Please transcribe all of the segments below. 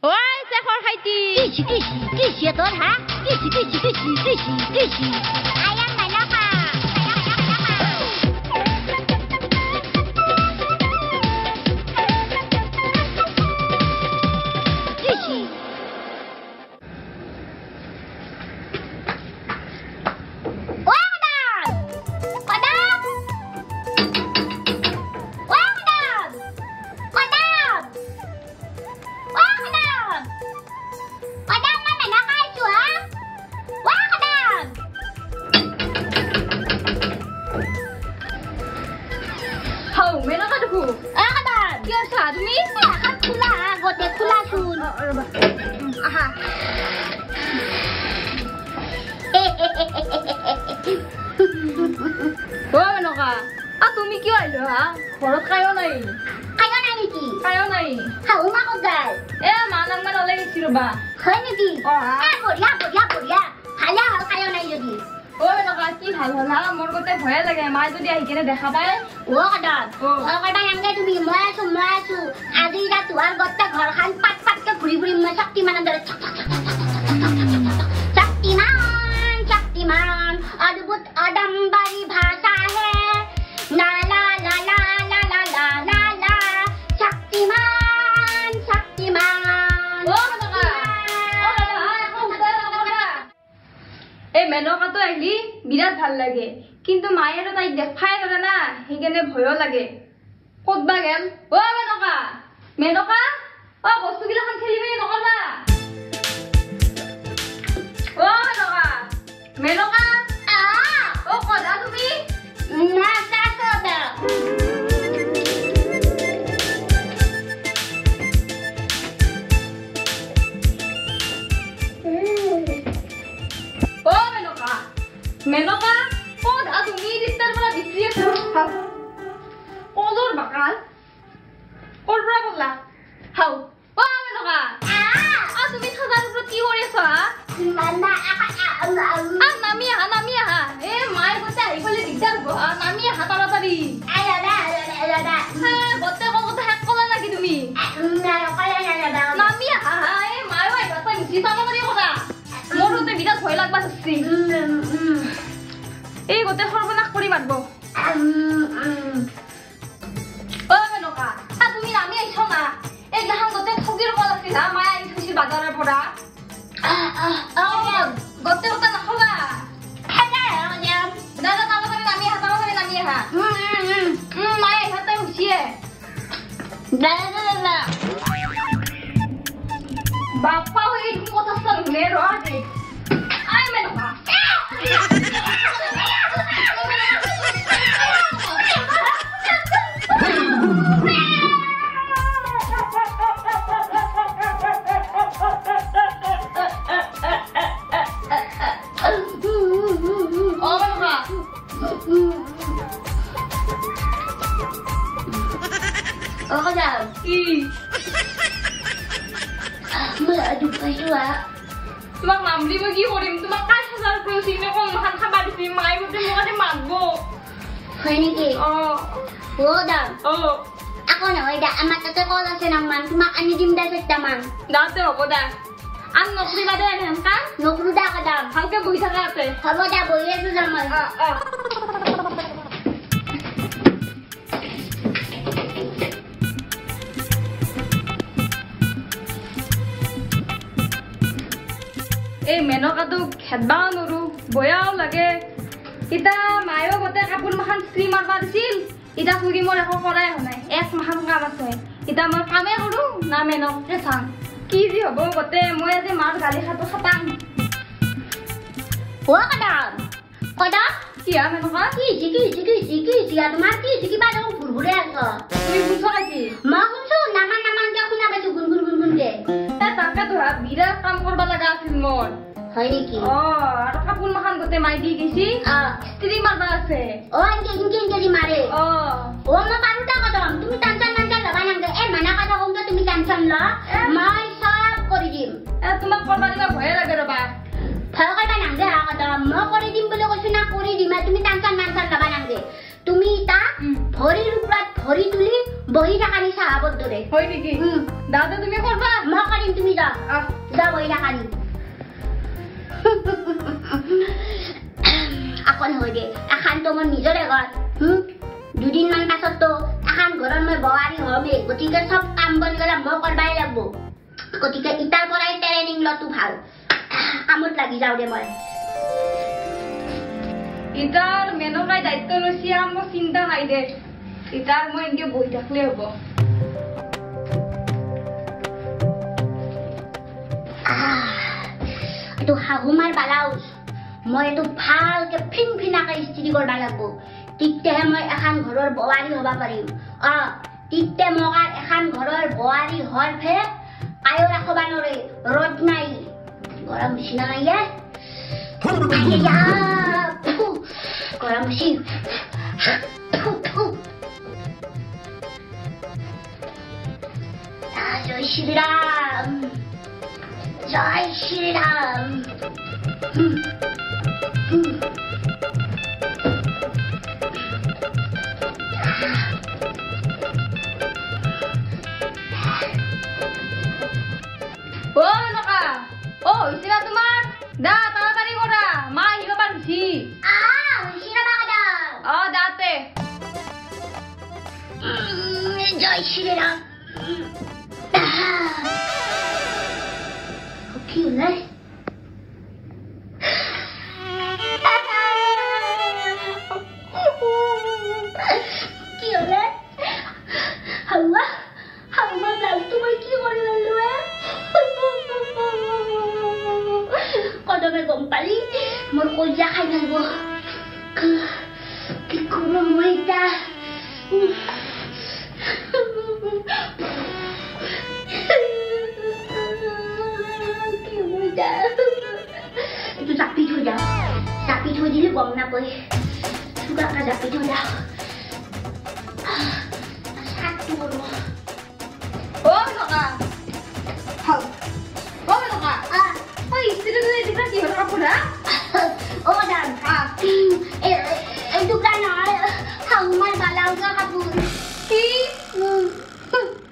ওই শেখৰ খাইতি কিছি তোৰ হ্যাঁ কিছি আয়া মেনকা কিছি তুমি কি আইলো হা ঘৰত কায়ো নাই নেকি কায়ো নাই হাউ মা কগাই মা নাম্বাৰ ওলাই গৈছি ৰবা হয় নেকি বঢ়িয়া ভালে হল কায়ো নাই যদি নকা কি ভাল হল হা মোৰ গতে ভয়ে লাগে মাই যদি আহি কেনে দেখা পায় কদাল নামগে তুমি মই আছো আজি ৰাত তোৰ গতে ঘৰখান পাটকে ঘূৰি মই শক্তিমানৰ দৰে शक्तिमान अद्भुत अडंबरी भाषा है ला ला ला ला ला ला ला ला ला शक्तिमान এই মেনকাটো আহিলি বিৰাট ভাল লাগে কিন্তু মায়ে আৰু তাইক দেখাই নৰে না সেইকাৰণে ভয়ো লাগে ক'তবা গেল মেনকা বস্তুগিলাখান খেলি মেলি নকৰবা মেনকা কদা তুমি না কাকদা মেনকা কদা তুমি দিস্তাৰ পৰা বিচি আছো কলৰ বাকাল কৰপৰা বলা হাও মেনকা তুমি খাজাৰ ওপৰত কি কৰি আছা নামি আহা মায়ে গোটে আহি গলে দিগদাৰ হব নামি আহা তাড়াতাড়ি গোটে কথা শেষ কলা নেকি তুমি নামি আহা মায়েও আহিবা তই মিছি চাব পাৰি কথা মোৰ গোটে বিৰাট ভয় লাগবা ধৰছি এই গোটে সৰ্বনাশ কৰি মাৰিব মেনকা তুমি নামি আহিছ না এইগিলাখান গোটে ঠগিৰ কল আছিল হা মায়ে আহি থৈছিল বাজাৰৰ পৰা গোটে কথা নাখাবা দাদা তাড়াতাড়ি নামি আহা মায়ে ইহঁতে হুচিয়ে বাপ্পা এই কথা শুনে রে আই মেনকা তোমাক নাম দিব কি কৰিম তোমাক 5000 কৈছি নে কোন খান খাবা দিছি মাই গতে মোকাতে মাগবো হয় নেকি দাম আকৌ নহয় দা আমাৰ তাতে কল আছে নামান তোমাক আনি দিম দা সেটামান দাতে হ'ব দা আন নকৰি বাদে হেনকা নকৰু দা কদাম ভালকে বহি থাকা আছে হ'ব দা বহি আছো জামাই এই মেনকাটো খেদবাও নৰো বয়াও লাগে ইতা মায়েও গোটে কাপোৰ মাখান স্ত্ৰী মাৰবা দিছিল ইতা খুৰি মোৰ একো কৰাই হোৱা নাই এক মাখান কাম আছে ইতা মই কামে কৰো না মেনকে চাং কি যি হ'ব গোটে মই আজি মাৰ গালি খাটো খাটাং কদাম কি হা মেনকা কি তোমাৰ কি কিবা দেখোন ঘুৰঘুৰে আছ তুমি শুনছ নেকি মই শুনছো নামানকে শুনা পাইছো গুণগুণকে তাকে তো বিৰাট কাম কৰবা লগা আছিল মোৰ হয় নেকি আৰু কাপোৰ মাখান গোটে মাই দি গৈছি স্ত্ৰী মাৰবা আছে ইনকে মাৰে মই পাৰো দা কদম তুমি টেনচন ল'বা নালাগে মানা কথা কওঁতে তুমি টেনচন ল মই চব কৰি দিম তোমাক কৰবা দিবা ভয়ে লাগে ৰবা ভয় কৰিবা নালাগে কদম মই কৰি দিম বুলি কৈছো না কৰি দিম তুমি টেনচন ল'বা নালাগে তুমি তা ভৰিৰ ওপৰত ভৰি তুলি বহি থাকানি চাহাবত দৰে হয় নেকি দাদা তুমি কৰবা মই কৰিম তুমি যা যা বহি থাকানি আকন হৈ দে এখন তো মোৰ নিজৰে ঘৰ দুদিনমান পাছততো এখন ঘৰত মই বোৱাৰী হ'মেই গতিকে চব কাম বন গ'লে মই কৰবাই লাগব গতিকে ইটাৰ পৰাই ট্ৰেইনিং লতো ভাল কামত লাগি যাওঁ দে মই ইটাৰ মেনকাই দায়িত্ব লৈছি মোৰ চিন্তা নাই দে ইটাৰ মই এনেকে বহি থাকলে হ'ব এইটো শাহুমাৰ ব্লাউজ মই এইটো ভালকে ফিনফিনাকে ইস্ত্ৰি কৰবা লাগব তিতেহে মই এখন ঘৰৰ বোৱাৰী হ'ব পাৰিম তিতে মোক এখন ঘৰৰ বোৱাৰী হৰ ফে আয়ো ৰাখবা নৰে ৰ'দ নাই গৰম নিচিনা নাই গৰম বেছি জয় শ্ৰীৰাম জয় শ্ৰীৰাম হৈছিলা তোমাৰ দা তাড়াতাড়ি কৰা মা আহিব পাৰিছি দাতে জয় শ্ৰীৰাম কি ওলাই কি ওলাই হাওয়া হাওয়া ব্লাউজটো মই কি কৰি ললো কদমে গম পালি মোৰ কলজা খাই যাব কি কৰোঁ মই এতিয়া এইটো জাপি থৈ যাওঁ জাপি থৈ দিলে গম নাপায় চুগাৰটা জাপি থৈ যাওঁ চাহটো কৰোঁ এইটো কাৰণে শাহুমাৰ ব্লাউজৰ কাপোৰ কি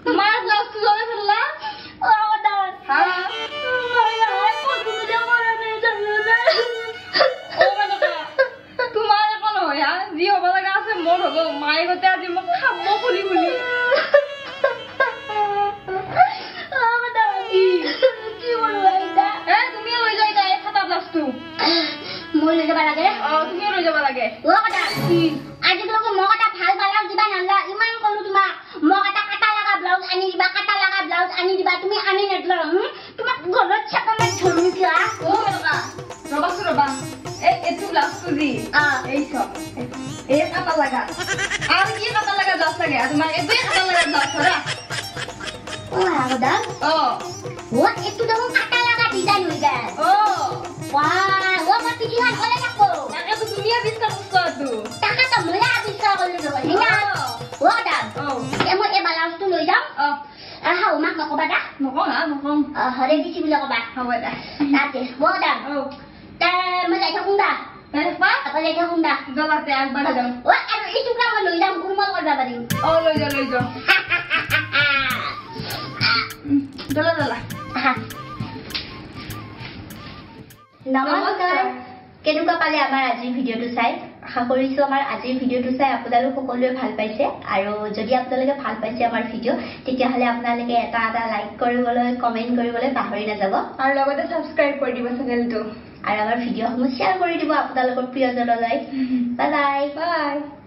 তোমাৰ ব্লাউজটো লগাই ফেললা তোমাৰ একো নহয় যি হ'ব লগা আছে মোৰ হ'ব মায়ে গতে আজি মোক খাব খুলি খুলি তুমি লৈ যাই তাই ফাটা ব্লাউজটো মই লৈ যাব লাগে তুমি লৈ যাব লাগে আজি তোমাক মোক এটা ভাল ব্লাউজ দিবা নালা ইমান কলো তোমাক মোক এটা কাটা লগা ব্লাউজ আনি দিবা কাটা লগা ব্লাউজ আনি দিবা তুমি আনি নেদলা তোমাক ঘৰত চাকমে ধৰি দিয়া ৰবা এইটো ব্লাউজটো দি এই চব এই কাটা লগা আৰু কি কাটা লগা ব্লাউজ লাগে তোমাৰ এইটোৱে কাটা লগা ব্লাউজ ধৰা আগদা এইটো দেখোন কাটা লগা ডিজাইন হৈ যায় মই পিঠিখন ওলাই থাকো তাকেতো তুমিয়ে আৱিষ্কাৰ কৰছাটো তাকেতো মই আৱিষ্কাৰ কৰিলো দেখোন মই এই ব্লাউজটো লৈ যাম শাহুমাক নকবা দা নকওঁ হৰে দিছি বুলি কবা হ'ব দা তাতে মই যাই থাকোঁ দা যাই থাকোঁ দা জ্বলাতে আগবাঢ়ি যাম আৰু এই টুকুৰা মই লৈ যাম কোমল কৰিব পাৰিম লৈ যাওঁ জ্বলা নমস্কাৰ কেনেকুৱা পালে আমাৰ আজিৰ ভিডিঅ'টো চাই আশা কৰিছোঁ আমাৰ আজিৰ ভিডিঅ'টো চাই আপোনালোক সকলোৱে ভাল পাইছে আৰু যদি আপোনালোকে ভাল পাইছে আমাৰ ভিডিঅ' তেতিয়াহ'লে আপোনালোকে এটা লাইক কৰিবলৈ কমেণ্ট কৰিবলৈ পাহৰি নাযাব আৰু লগতে ছাবস্ক্ৰাইব কৰি দিব চেনেলটো আৰু আমাৰ ভিডিঅ'সমূহ শ্বেয়াৰ কৰি দিব আপোনালোকৰ প্ৰিয়জনলৈ বাই বাই